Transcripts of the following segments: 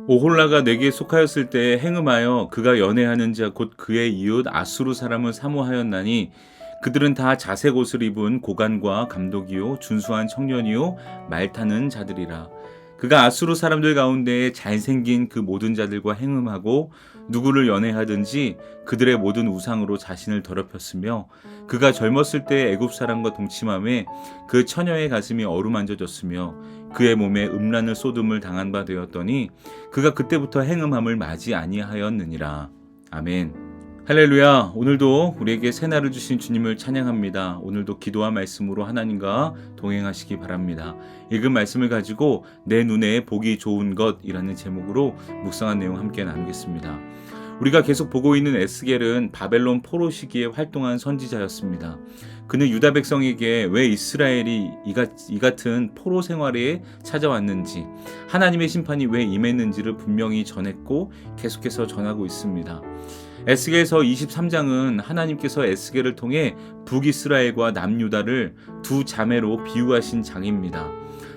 오홀라가 내게 속하였을 때에 행음하여 그가 연애하는 자 곧 그의 이웃 아수르 사람을 사모하였나니 그들은 다 자색 옷을 입은 고관과 감독이요 준수한 청년이요 말 타는 자들이라. 그가 아수르 사람들 가운데에 잘생긴 그 모든 자들과 행음하고 누구를 연애하든지 그들의 모든 우상으로 자신을 더럽혔으며 그가 젊었을 때 애굽 사람과 동침함에 그 처녀의 가슴이 어루만져졌으며 그의 몸에 음란을 쏟음을 당한 바 되었더니 그가 그때부터 행음함을 맞이 아니하였느니라. 아멘. 할렐루야. 오늘도 우리에게 새날을 주신 주님을 찬양합니다. 오늘도 기도와 말씀으로 하나님과 동행하시기 바랍니다. 읽은 말씀을 가지고 내 눈에 보기 좋은 것이라는 제목으로 묵상한 내용 함께 나누겠습니다. 우리가 계속 보고 있는 에스겔은 바벨론 포로 시기에 활동한 선지자였습니다. 그는 유다 백성에게 왜 이스라엘이 이 같은 포로 생활에 찾아왔는지, 하나님의 심판이 왜 임했는지를 분명히 전했고 계속해서 전하고 있습니다. 에스겔서 23장은 하나님께서 에스겔을 통해 북이스라엘과 남유다를 두 자매로 비유하신 장입니다.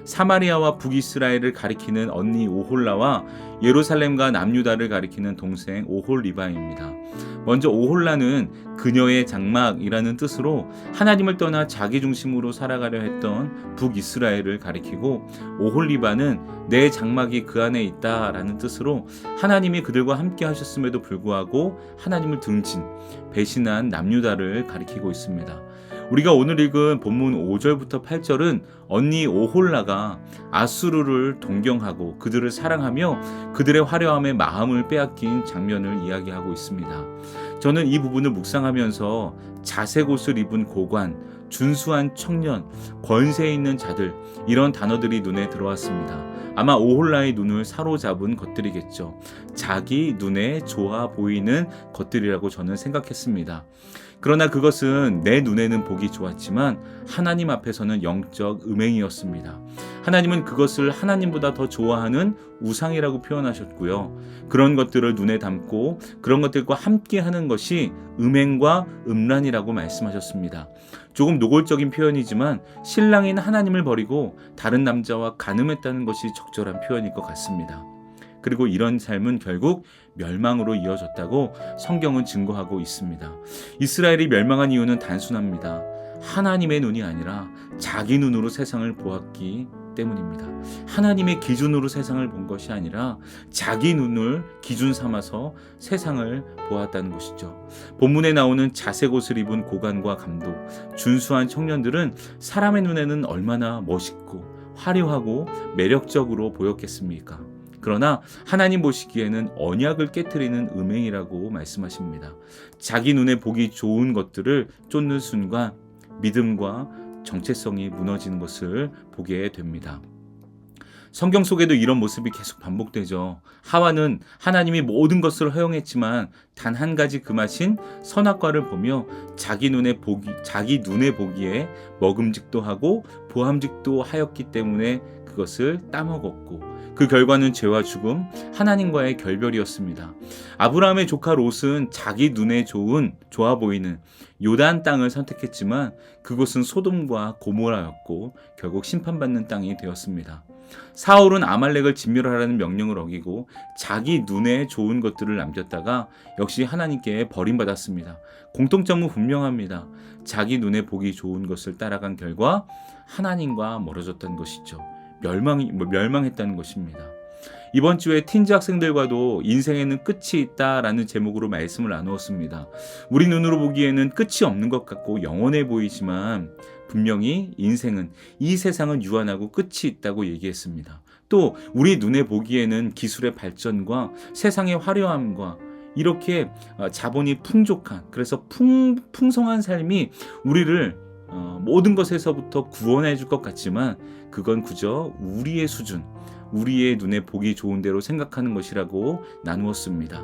사마리아와 북이스라엘을 가리키는 언니 오홀라와 예루살렘과 남유다를 가리키는 동생 오홀리바입니다. 먼저 오홀라는 그녀의 장막이라는 뜻으로 하나님을 떠나 자기 중심으로 살아가려 했던 북이스라엘을 가리키고, 오홀리바는 내 장막이 그 안에 있다라는 뜻으로 하나님이 그들과 함께 하셨음에도 불구하고 하나님을 등진, 배신한 남유다를 가리키고 있습니다. 우리가 오늘 읽은 본문 5절부터 8절은 언니 오홀라가 아수르를 동경하고 그들을 사랑하며 그들의 화려함에 마음을 빼앗긴 장면을 이야기하고 있습니다. 저는 이 부분을 묵상하면서 자색 옷을 입은 고관, 준수한 청년, 권세 있는 자들, 이런 단어들이 눈에 들어왔습니다. 아마 오홀라의 눈을 사로잡은 것들이겠죠. 자기 눈에 좋아 보이는 것들이라고 저는 생각했습니다. 그러나 그것은 내 눈에는 보기 좋았지만 하나님 앞에서는 영적 음행이었습니다. 하나님은 그것을 하나님보다 더 좋아하는 우상이라고 표현하셨고요. 그런 것들을 눈에 담고 그런 것들과 함께 하는 것이 음행과 음란이라고 말씀하셨습니다. 조금 노골적인 표현이지만 신랑인 하나님을 버리고 다른 남자와 간음했다는 것이 적절한 표현일 것 같습니다. 그리고 이런 삶은 결국 멸망으로 이어졌다고 성경은 증거하고 있습니다. 이스라엘이 멸망한 이유는 단순합니다. 하나님의 눈이 아니라 자기 눈으로 세상을 보았기 때문입니다. 하나님의 기준으로 세상을 본 것이 아니라 자기 눈을 기준 삼아서 세상을 보았다는 것이죠. 본문에 나오는 자색 옷을 입은 고관과 감독, 준수한 청년들은 사람의 눈에는 얼마나 멋있고 화려하고 매력적으로 보였겠습니까? 그러나 하나님 보시기에는 언약을 깨트리는 음행이라고 말씀하십니다. 자기 눈에 보기 좋은 것들을 쫓는 순간 믿음과 정체성이 무너지는 것을 보게 됩니다. 성경 속에도 이런 모습이 계속 반복되죠. 하와는 하나님이 모든 것을 허용했지만 단 한 가지 그 맛인 선악과를 보며 자기 눈에 보기에 먹음직도 하고 보함직도 하였기 때문에 그것을 따먹었고, 그 결과는 죄와 죽음, 하나님과의 결별이었습니다. 아브라함의 조카 롯은 자기 눈에 좋아 보이는 요단 땅을 선택했지만 그곳은 소돔과 고모라였고 결국 심판받는 땅이 되었습니다. 사울은 아말렉을 진멸하라는 명령을 어기고 자기 눈에 좋은 것들을 남겼다가 역시 하나님께 버림받았습니다. 공통점은 분명합니다. 자기 눈에 보기 좋은 것을 따라간 결과 하나님과 멀어졌다는 것이죠. 멸망했다는 것입니다. 이번 주에 틴즈 학생들과도 인생에는 끝이 있다라는 제목으로 말씀을 나누었습니다. 우리 눈으로 보기에는 끝이 없는 것 같고 영원해 보이지만 분명히 인생은, 이 세상은 유한하고 끝이 있다고 얘기했습니다. 또 우리 눈에 보기에는 기술의 발전과 세상의 화려함과 이렇게 자본이 풍족한, 그래서 풍성한 삶이 우리를 모든 것에서부터 구원해 줄 것 같지만 그건 그저 우리의 수준, 우리의 눈에 보기 좋은 대로 생각하는 것이라고 나누었습니다.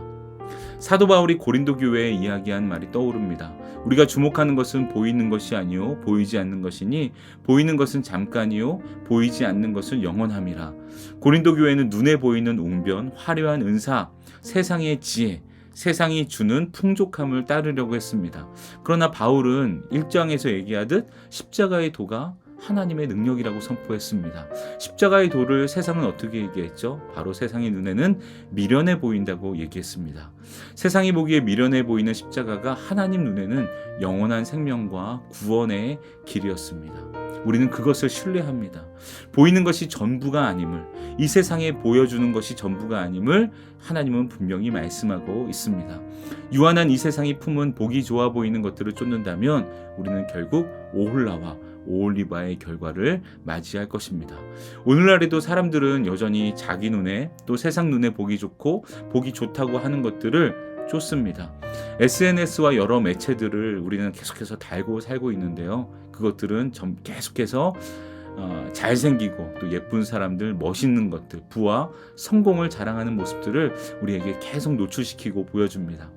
사도 바울이 고린도 교회에 이야기한 말이 떠오릅니다. 우리가 주목하는 것은 보이는 것이 아니요 보이지 않는 것이니 보이는 것은 잠깐이요 보이지 않는 것은 영원함이라. 고린도 교회는 눈에 보이는 웅변, 화려한 은사, 세상의 지혜, 세상이 주는 풍족함을 따르려고 했습니다. 그러나 바울은 1장에서 얘기하듯 십자가의 도가 하나님의 능력이라고 선포했습니다. 십자가의 도를 세상은 어떻게 얘기했죠? 바로 세상의 눈에는 미련해 보인다고 얘기했습니다. 세상이 보기에 미련해 보이는 십자가가 하나님 눈에는 영원한 생명과 구원의 길이었습니다. 우리는 그것을 신뢰합니다. 보이는 것이 전부가 아님을, 이 세상에 보여주는 것이 전부가 아님을 하나님은 분명히 말씀하고 있습니다. 유한한 이 세상이 품은 보기 좋아 보이는 것들을 쫓는다면 우리는 결국 오홀라와 오올리바의 결과를 맞이할 것입니다. 오늘날에도 사람들은 여전히 자기 눈에 또 세상 눈에 보기 좋고 보기 좋다고 하는 것들을 쫓습니다. SNS와 여러 매체들을 우리는 계속해서 달고 살고 있는데요. 그것들은 계속해서 잘생기고 또 예쁜 사람들, 멋있는 것들, 부와 성공을 자랑하는 모습들을 우리에게 계속 노출시키고 보여줍니다.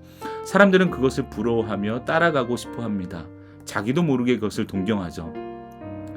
사람들은 그것을 부러워하며 따라가고 싶어 합니다. 자기도 모르게 그것을 동경하죠.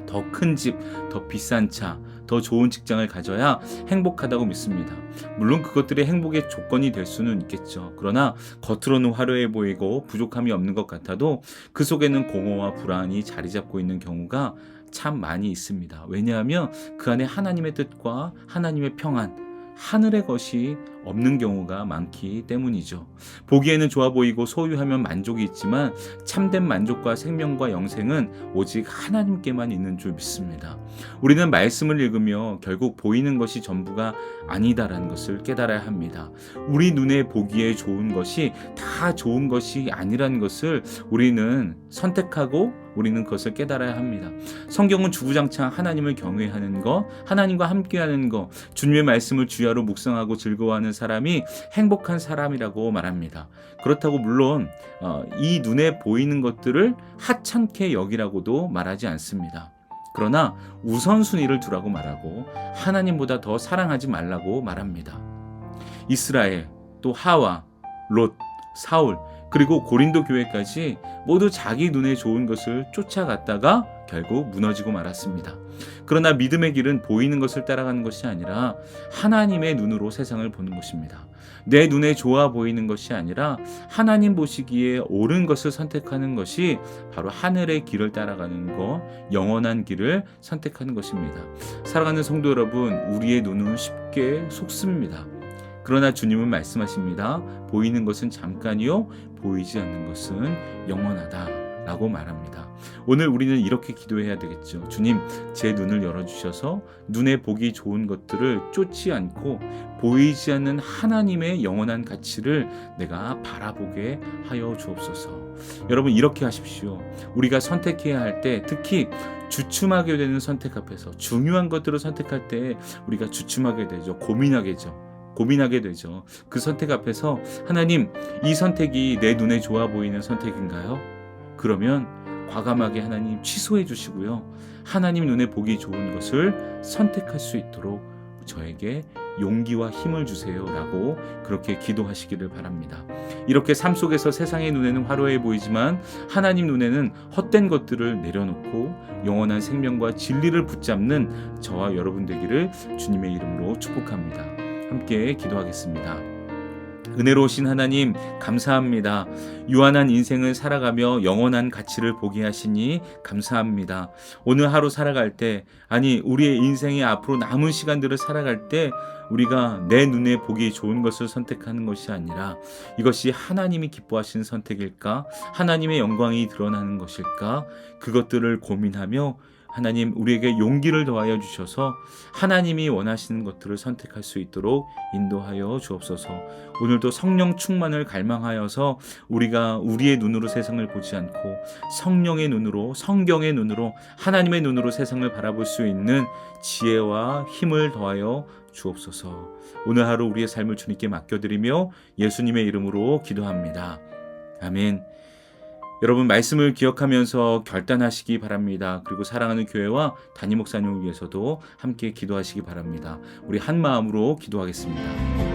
더 큰 집, 더 비싼 차, 더 좋은 직장을 가져야 행복하다고 믿습니다. 물론 그것들이 행복의 조건이 될 수는 있겠죠. 그러나 겉으로는 화려해 보이고 부족함이 없는 것 같아도 그 속에는 공허와 불안이 자리 잡고 있는 경우가 참 많이 있습니다. 왜냐하면 그 안에 하나님의 뜻과 하나님의 평안, 하늘의 것이 없는 경우가 많기 때문이죠. 보기에는 좋아 보이고 소유하면 만족이 있지만 참된 만족과 생명과 영생은 오직 하나님께만 있는 줄 믿습니다. 우리는 말씀을 읽으며 결국 보이는 것이 전부가 아니다라는 것을 깨달아야 합니다. 우리 눈에 보기에 좋은 것이 다 좋은 것이 아니라는 것을 우리는 선택하고 우리는 그것을 깨달아야 합니다. 성경은 주구장창 하나님을 경외하는 것, 하나님과 함께하는 것, 주님의 말씀을 주야로 묵상하고 즐거워하는 사람이 행복한 사람이라고 말합니다. 그렇다고 물론 이 눈에 보이는 것들을 하찮게 여기라고도 말하지 않습니다. 그러나 우선순위를 두라고 말하고 하나님보다 더 사랑하지 말라고 말합니다. 이스라엘, 또 하와, 롯, 사울, 그리고 고린도 교회까지 모두 자기 눈에 좋은 것을 쫓아갔다가 결국 무너지고 말았습니다. 그러나 믿음의 길은 보이는 것을 따라가는 것이 아니라 하나님의 눈으로 세상을 보는 것입니다. 내 눈에 좋아 보이는 것이 아니라 하나님 보시기에 옳은 것을 선택하는 것이 바로 하늘의 길을 따라가는 것, 영원한 길을 선택하는 것입니다. 사랑하는 성도 여러분, 우리의 눈은 쉽게 속습니다. 그러나 주님은 말씀하십니다. 보이는 것은 잠깐이요, 보이지 않는 것은 영원하다 라고 말합니다. 오늘 우리는 이렇게 기도해야 되겠죠. 주님, 제 눈을 열어주셔서 눈에 보기 좋은 것들을 쫓지 않고 보이지 않는 하나님의 영원한 가치를 내가 바라보게 하여 주옵소서. 여러분, 이렇게 하십시오. 우리가 선택해야 할 때, 특히 주춤하게 되는 선택 앞에서 중요한 것들을 선택할 때 우리가 주춤하게 되죠. 고민하게 되죠. 그 선택 앞에서 하나님, 이 선택이 내 눈에 좋아 보이는 선택인가요? 그러면 과감하게 하나님 취소해 주시고요. 하나님 눈에 보기 좋은 것을 선택할 수 있도록 저에게 용기와 힘을 주세요 라고 그렇게 기도하시기를 바랍니다. 이렇게 삶 속에서 세상의 눈에는 화려해 보이지만 하나님 눈에는 헛된 것들을 내려놓고 영원한 생명과 진리를 붙잡는 저와 여러분 되기를 주님의 이름으로 축복합니다. 함께 기도하겠습니다. 은혜로우신 하나님, 감사합니다. 유한한 인생을 살아가며 영원한 가치를 보게 하시니 감사합니다. 오늘 하루 살아갈 때, 우리의 인생의 앞으로 남은 시간들을 살아갈 때 우리가 내 눈에 보기 좋은 것을 선택하는 것이 아니라 이것이 하나님이 기뻐하시는 선택일까? 하나님의 영광이 드러나는 것일까? 그것들을 고민하며 하나님, 우리에게 용기를 더하여 주셔서 하나님이 원하시는 것들을 선택할 수 있도록 인도하여 주옵소서. 오늘도 성령 충만을 갈망하여서 우리가 우리의 눈으로 세상을 보지 않고 성령의 눈으로, 성경의 눈으로, 하나님의 눈으로 세상을 바라볼 수 있는 지혜와 힘을 더하여 주옵소서. 오늘 하루 우리의 삶을 주님께 맡겨드리며 예수님의 이름으로 기도합니다. 아멘. 여러분, 말씀을 기억하면서 결단하시기 바랍니다. 그리고 사랑하는 교회와 담임 목사님을 위해서도 함께 기도하시기 바랍니다. 우리 한 마음으로 기도하겠습니다.